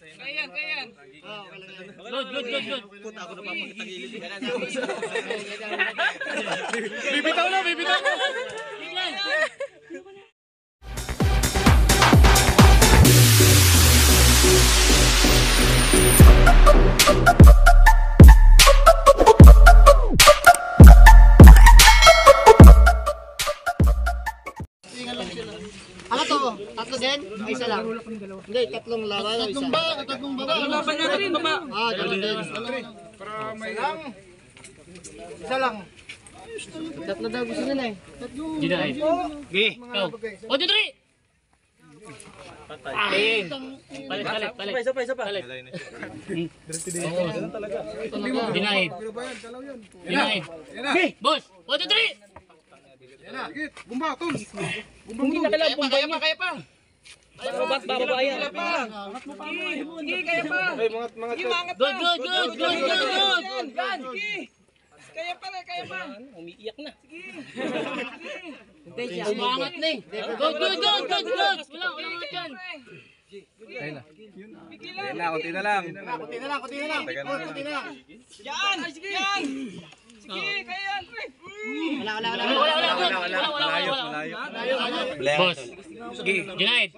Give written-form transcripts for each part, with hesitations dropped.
Kaya yan. Good. Puta ako na papakitagilid. Bibitaw na. Ano to? Tatlo din? Ay, isa lang? Hindi, tatlong laban. Tatlong baba. Laban natin, baba. Ah, gano'n din. Isa lang. Tatlo daw gusto nila eh. Ginahin. Gi. Go. 1, 2, 3. Paling. Palit. Isa pa. Ginahin. Gi. Boss. 1, 2, 3. Bumba, tol. Hindi na kailangan bumbay niya. Kaya pa. Bababayan. Sige, kaya pa. Sige, mangat pa. Good. Yan, sige. Kaya pa. Umiiyak na. Umangat na eh. Good. Wala dyan. Pigilan. Konti na lang. Kunti na lang. Yan. Sige, kaya yan. Wala. Malayo. Boss. Gi. Ginahin.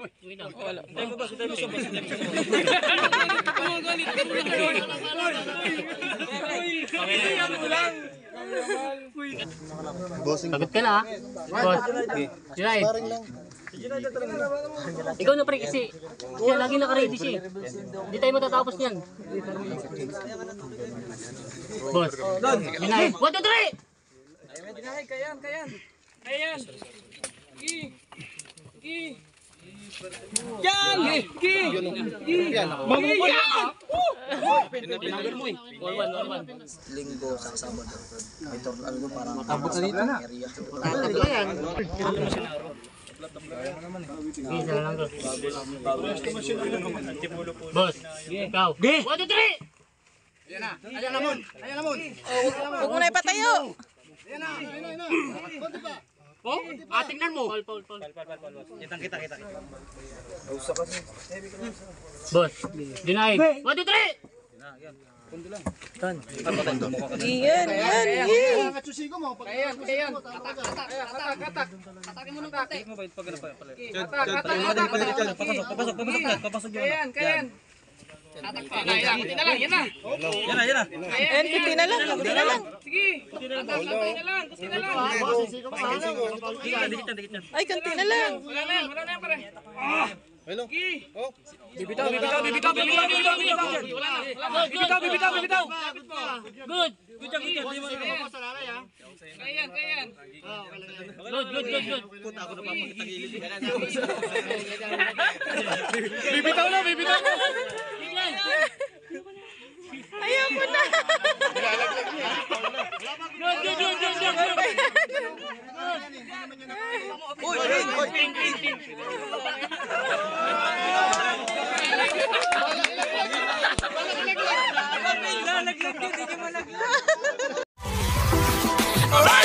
Sagot ka na ha. Boss. Ginahin. Ikaw na pre kasi siya lagi naka-ready siya. Hindi tayo matatapos niyan. Boss. Ginahin. 1, 2, 3. Kaya yan. Sige. Yan! Sige! Mamumula ka! Linggo sa Sabado. May ano parang Abot na dito na. Tatlo yan. Isa lang to. Boss. Ikaw. 1, 2, 3. Ayan na mon. Huwag mo na ipatayo. Ayan na. Kunti pa. Oh, tingnan mo. Paul. Kita. Boss. Dinahin. 1, 2, 3. Yan. Katsusigo mo. Kaya yan. Atak. Atakin mo ng konti. Papasok Kaya yan. Atak pa. Kunti na lang. Yan na. Yan na. Ayan, kunti na lang. Sige. Atak. Kunti na lang. Katsusigo mo. Dikit na. Ay, kunti na lang. Wala na yan pare. Hello. Bibitaw. Wala na. Bibitaw. Good. Kaya yan. Good. Puta ako na papakitagilid. Bibitaw na. Ayaw mo na. Alright!